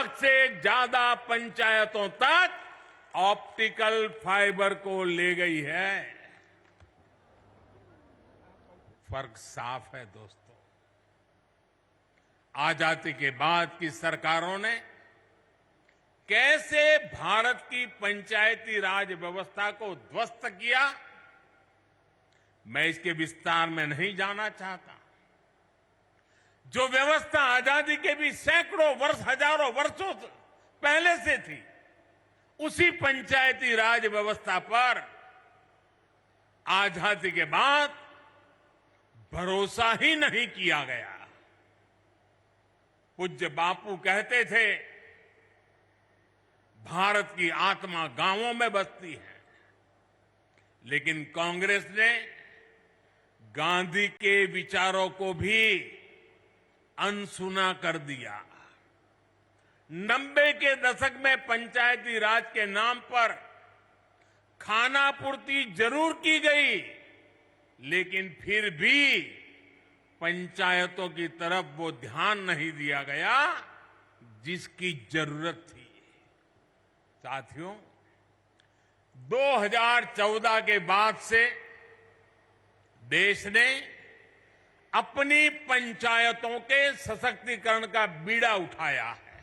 लाख से ज्यादा पंचायतों तक ऑप्टिकल फाइबर को ले गई है। फर्क साफ है दोस्तों। आजादी के बाद की सरकारों ने कैसे भारत की पंचायती राज व्यवस्था को ध्वस्त किया, मैं इसके विस्तार में नहीं जाना चाहता। जो व्यवस्था आजादी के भी सैकड़ों वर्ष, हजारों वर्षों पहले से थी, उसी पंचायती राज व्यवस्था पर आजादी के बाद भरोसा ही नहीं किया गया। पूज्य बापू कहते थे, भारत की आत्मा गांवों में बसती है, लेकिन कांग्रेस ने गांधी के विचारों को भी अनसुना कर दिया। 90 के दशक में पंचायती राज के नाम पर खानापूर्ति जरूर की गई, लेकिन फिर भी पंचायतों की तरफ वो ध्यान नहीं दिया गया जिसकी जरूरत थी। साथियों, 2014 के बाद से देश ने अपनी पंचायतों के सशक्तिकरण का बीड़ा उठाया है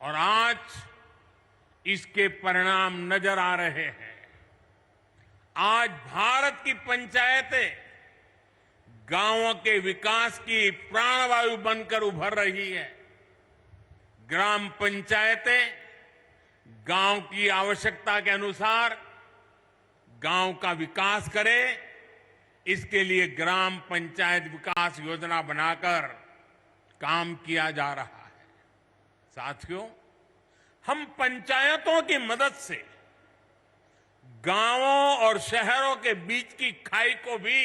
और आज इसके परिणाम नजर आ रहे हैं। आज भारत की पंचायतें गांवों के विकास की प्राणवायु बनकर उभर रही है। ग्राम पंचायतें गांव की आवश्यकता के अनुसार गांव का विकास करें, इसके लिए ग्राम पंचायत विकास योजना बनाकर काम किया जा रहा है। साथियों, हम पंचायतों की मदद से गांवों और शहरों के बीच की खाई को भी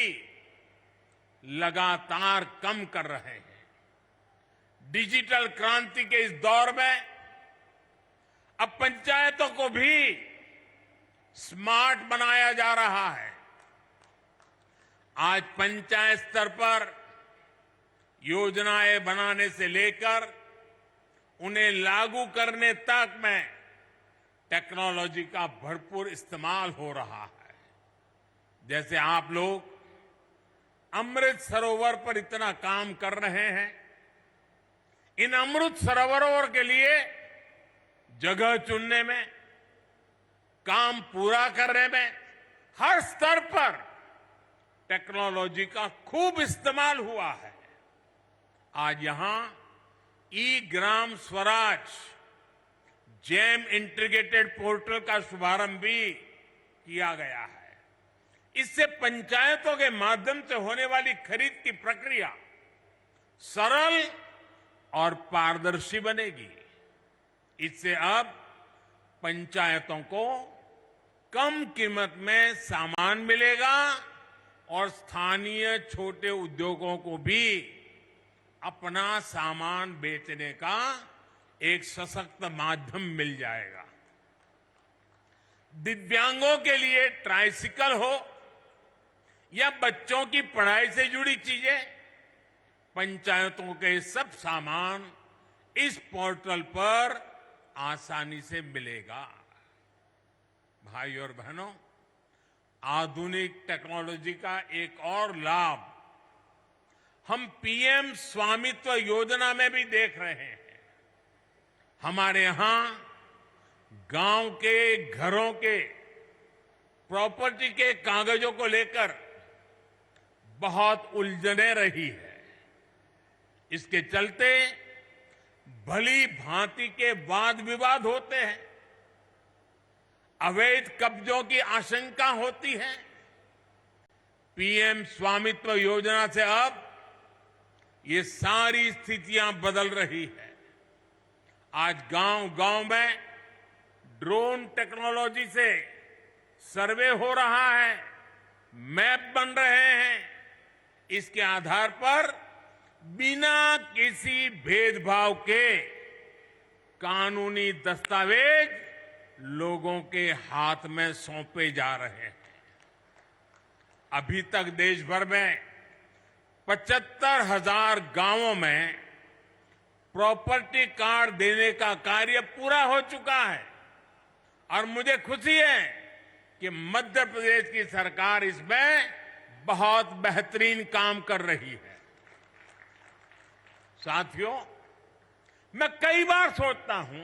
लगातार कम कर रहे हैं। डिजिटल क्रांति के इस दौर में अब पंचायतों को भी स्मार्ट बनाया जा रहा है। आज पंचायत स्तर पर योजनाएं बनाने से लेकर उन्हें लागू करने तक में टेक्नोलॉजी का भरपूर इस्तेमाल हो रहा है। जैसे आप लोग अमृत सरोवर पर इतना काम कर रहे हैं, इन अमृत सरोवरों के लिए जगह चुनने में, काम पूरा करने में हर स्तर पर टेक्नोलॉजी का खूब इस्तेमाल हुआ है। आज यहां ई Gram Swaraj jam integrated portal का शुभारंभ भी किया गया है। इससे पंचायतों के माध्यम से होने वाली खरीद की प्रक्रिया सरल और पारदर्शी बनेगी। इससे अब पंचायतों को कम कीमत में सामान मिलेगा और स्थानीय छोटे उद्योगों को भी अपना सामान बेचने का एक सशक्त माध्यम मिल जाएगा। दिव्यांगों के लिए ट्राइसिकल हो या बच्चों की पढ़ाई से जुड़ी चीजें, पंचायतों के सब सामान इस पोर्टल पर आसानी से मिलेगा। भाई और बहनों, आधुनिक टेक्नोलॉजी का एक और लाभ हम पीएम स्वामित्व योजना में भी देख रहे हैं। हमारे यहां गांव के घरों के प्रॉपर्टी के कागजों को लेकर बहुत उलझने रही है। इसके चलते भली भांति के वाद विवाद होते हैं, अवैध कब्जों की आशंका होती है। पीएम स्वामित्व योजना से अब ये सारी स्थितियां बदल रही है। आज गांव-गांव में ड्रोन टेक्नोलॉजी से सर्वे हो रहा है, मैप बन रहे हैं। इसके आधार पर बिना किसी भेदभाव के कानूनी दस्तावेज लोगों के हाथ में सौंपे जा रहे हैं। अभी तक देश भर में 75,000 गांवों में प्रॉपर्टी कार्ड देने का कार्य पूरा हो चुका है और मुझे खुशी है कि मध्य प्रदेश की सरकार इसमें बहुत बेहतरीन काम कर रही है। साथियों, मैं कई बार सोचता हूं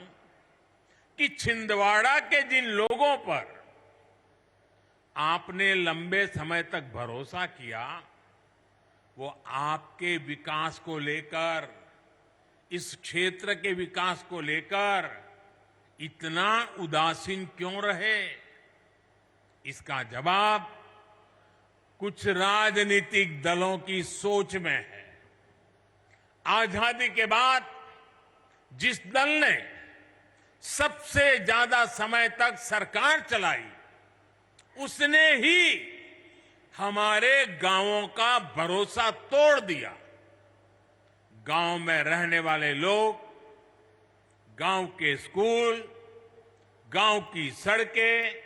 कि छिंदवाड़ा के जिन लोगों पर आपने लंबे समय तक भरोसा किया, वो आपके विकास को लेकर, इस क्षेत्र के विकास को लेकर इतना उदासीन क्यों रहे? इसका जवाब कुछ राजनीतिक दलों की सोच में है। आजादी के बाद जिस दल ने सबसे ज्यादा समय तक सरकार चलाई, उसने ही हमारे गांवों का भरोसा तोड़ दिया। गांव में रहने वाले लोग, गांव के स्कूल, गांव की सड़कें,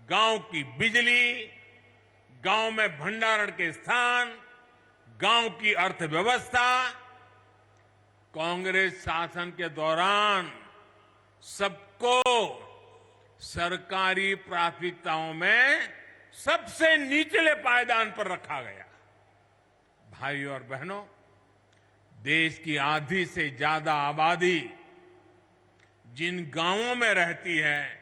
गांव की बिजली, गांव में भंडारण के स्थान, गांव की अर्थव्यवस्था कांग्रेस शासन के दौरान सबको सरकारी प्राथमिकताओं में सबसे निचले पायदान पर रखा गया। भाइयों और बहनों, देश की आधी से ज्यादा आबादी जिन गांवों में रहती है,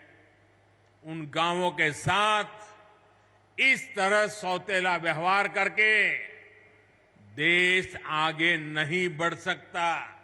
उन गांवों के साथ इस तरह सौतेला व्यवहार करके देश आगे नहीं बढ़ सकता।